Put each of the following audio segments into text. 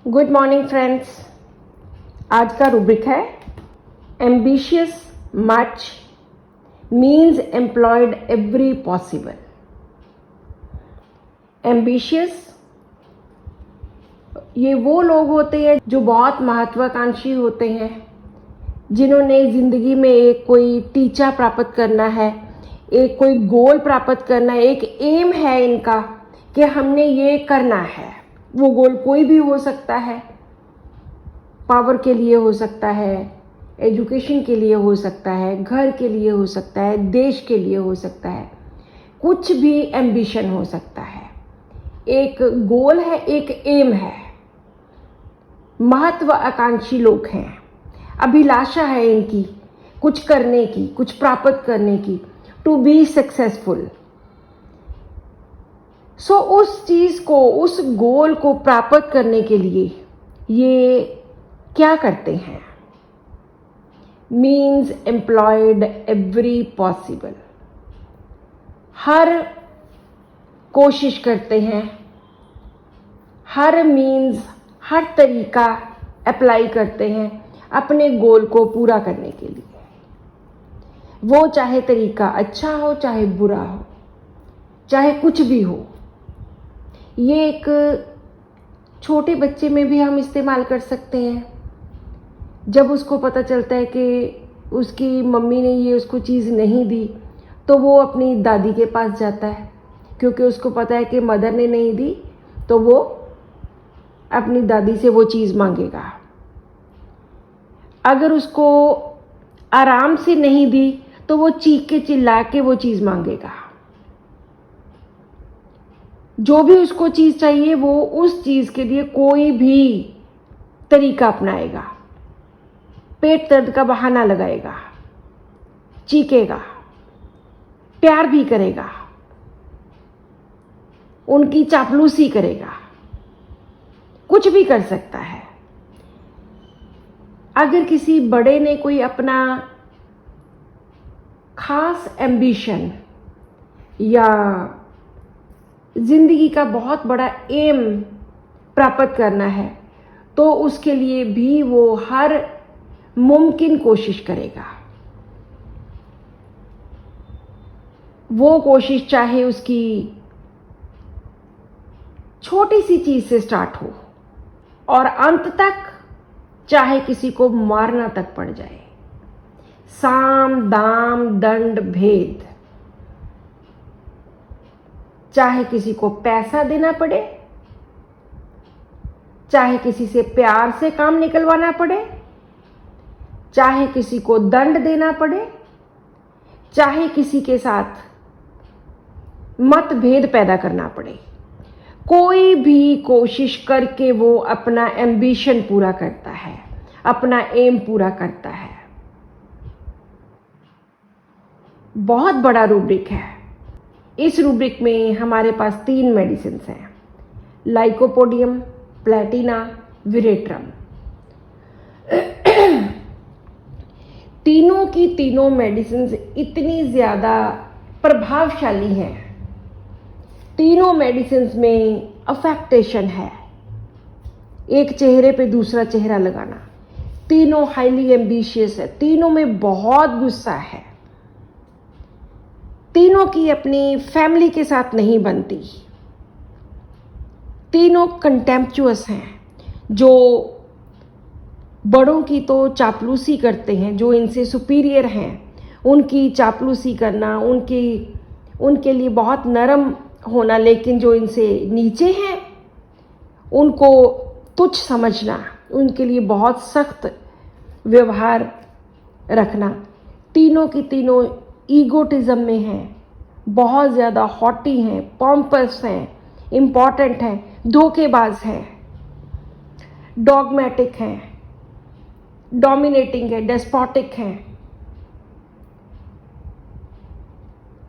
Good morning friends. आज का rubric है ambitious much means employed every possible. Ambitious ये वो लोग होते हैं जो बहुत महत्वाकांक्षी होते हैं, जिन्होंने ज़िंदगी में एक कोई टीचा प्राप्त करना है, एक कोई गोल प्राप्त करना है, एक एम है इनका कि हमने ये करना है। वो गोल कोई भी हो सकता है, पावर के लिए हो सकता है, एजुकेशन के लिए हो सकता है, घर के लिए हो सकता है, देश के लिए हो सकता है, कुछ भी एम्बिशन हो सकता है। एक गोल है, एक एम है। महत्वाकांक्षी लोग हैं, अभिलाषा है इनकी कुछ करने की, कुछ प्राप्त करने की, टू बी सक्सेसफुल। सो उस चीज को, उस गोल को प्राप्त करने के लिए ये क्या करते हैं? Means employed every possible. हर कोशिश करते हैं, हर मीन्स, हर तरीका अप्लाई करते हैं अपने गोल को पूरा करने के लिए। वो चाहे तरीका अच्छा हो, चाहे बुरा हो, चाहे कुछ भी हो। ये एक छोटे बच्चे में भी हम इस्तेमाल कर सकते हैं। जब उसको पता चलता है कि उसकी मम्मी ने ये उसको चीज़ नहीं दी, तो वो अपनी दादी के पास जाता है, क्योंकि उसको पता है कि मदर ने नहीं दी, तो वो अपनी दादी से वो चीज़ मांगेगा। अगर उसको आराम से नहीं दी, तो वो चीख के चिल्ला के वो चीज़ मांगेगा। जो भी उसको चीज़ चाहिए, वो उस चीज़ के लिए कोई भी तरीका अपनाएगा, पेट दर्द का बहाना लगाएगा, चीखेगा, प्यार भी करेगा, उनकी चापलूसी करेगा, कुछ भी कर सकता है। अगर किसी बड़े ने कोई अपना खास एम्बिशन या जिंदगी का बहुत बड़ा एम प्राप्त करना है, तो उसके लिए भी वो हर मुमकिन कोशिश करेगा। वो कोशिश चाहे उसकी छोटी सी चीज से स्टार्ट हो और अंत तक चाहे किसी को मारना तक पड़ जाए। साम दाम दंड भेद, चाहे किसी को पैसा देना पड़े, चाहे किसी से प्यार से काम निकलवाना पड़े, चाहे किसी को दंड देना पड़े, चाहे किसी के साथ मतभेद पैदा करना पड़े, कोई भी कोशिश करके वो अपना एम्बिशन पूरा करता है, अपना एम पूरा करता है। बहुत बड़ा रूब्रिक है। इस रूब्रिक में हमारे पास 3 मेडिसिन हैं, लाइकोपोडियम, प्लेटिना, विरेट्रम। तीनों की तीनों मेडिसिन इतनी ज़्यादा प्रभावशाली हैं। तीनों मेडिसिन में अफेक्टेशन है, एक चेहरे पे दूसरा चेहरा लगाना। तीनों हाईली एम्बिशियस है, तीनों में बहुत गुस्सा है, तीनों की अपनी फैमिली के साथ नहीं बनती। तीनों कंटेम्पचुअस हैं, जो बड़ों की तो चापलूसी करते हैं, जो इनसे सुपीरियर हैं उनकी चापलूसी करना, उनके लिए बहुत नरम होना, लेकिन जो इनसे नीचे हैं उनको तुच्छ समझना, उनके लिए बहुत सख्त व्यवहार रखना। तीनों की तीनों ईगोटिज्म में हैं, बहुत ज़्यादा हॉटी हैं, पॉम्पस हैं, इम्पॉर्टेंट हैं, धोखेबाज हैं, डॉगमेटिक हैं, डोमिनेटिंग है, डेस्पोटिक हैं।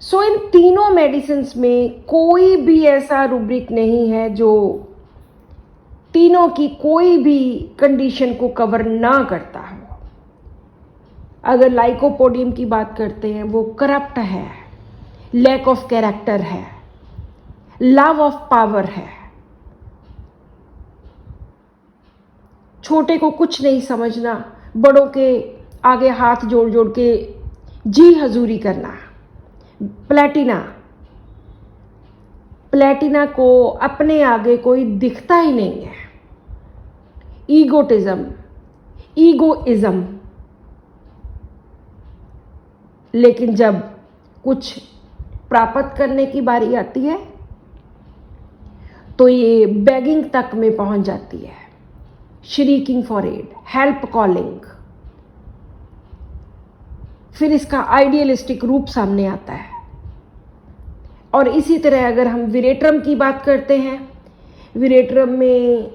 सो इन तीनों मेडिसिन्स में कोई भी ऐसा रूब्रिक नहीं है जो तीनों की कोई भी कंडीशन को कवर ना करता हो। अगर लाइकोपोडियम की बात करते हैं, वो करप्ट है, लैक ऑफ कैरेक्टर है, लव ऑफ पावर है। छोटे को कुछ नहीं समझना, बड़ों के आगे हाथ जोड़ जोड़ के जी हजूरी करना। प्लेटिना को अपने आगे कोई दिखता ही नहीं है। ईगोइज्म। लेकिन जब कुछ प्राप्त करने की बारी आती है तो ये बेगिंग तक में पहुंच जाती है, shrieking for aid, help calling. फिर इसका आइडियलिस्टिक रूप सामने आता है। और इसी तरह अगर हम विरेट्रम की बात करते हैं, विरेट्रम में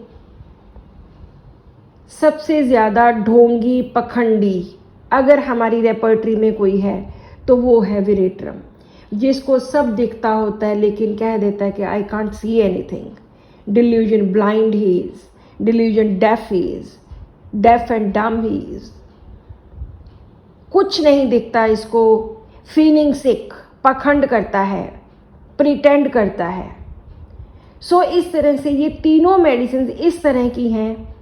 सबसे ज़्यादा ढोंगी पखंडी अगर हमारी रेपर्टरी में कोई है तो वो है विरेट्रम, जिसको सब दिखता होता है लेकिन कह देता है कि I can't see anything. Delusion blind he is, delusion deaf he is, deaf and dumb he is. कुछ नहीं दिखता इसको, फीलिंग सिक, पखंड करता है, प्रिटेंड करता है। सो इस तरह से ये तीनों मेडिसिन इस तरह की हैं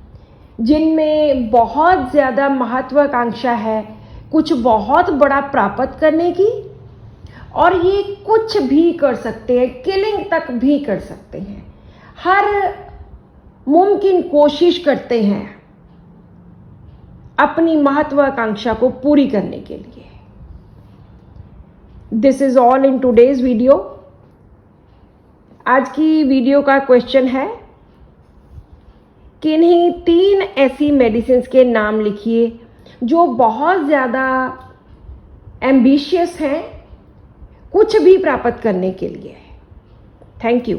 जिनमें बहुत ज़्यादा महत्वाकांक्षा है कुछ बहुत बड़ा प्राप्त करने की, और ये कुछ भी कर सकते हैं, किलिंग तक भी कर सकते हैं, हर मुमकिन कोशिश करते हैं अपनी महत्वाकांक्षा को पूरी करने के लिए। This is all in today's video. आज की वीडियो का क्वेश्चन है, किन्हीं 3 ऐसी मेडिसिन के नाम लिखिए जो बहुत ज़्यादा एम्बिशियस हैं कुछ भी प्राप्त करने के लिए। Thank you.